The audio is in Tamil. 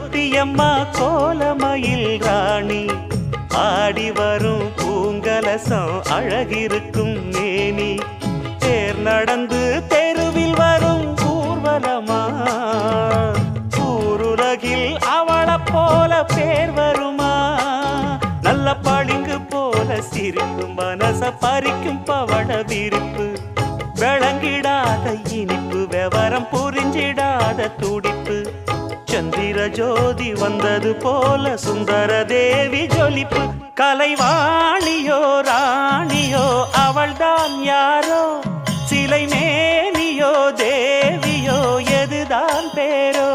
ஒருத்தியம்மா கோலமயில் ராணி ஆடி வரும் பூங்கலசம் அழகிருக்கும் மேனி தேர் நடந்து தெருவில் வரும் ஊர்வலமா ஊருலகில் அவளை போல பேர் வருமா நல்ல பளிங்கு போல சிரிக்கும் மனச பறிக்கும் பவள விரிப்பு விளங்கிடாத இனிப்பு விவரம் புரிஞ்சிடாத துடிப்பு சந்திர ஜோதி வந்தது போல சுந்தர தேவி ஜொலிப்பு கலைவாணியோ ராணியோ அவள்தான் யாரோ சிலை மேனியோ தேவியோ எதுதான் பேரோ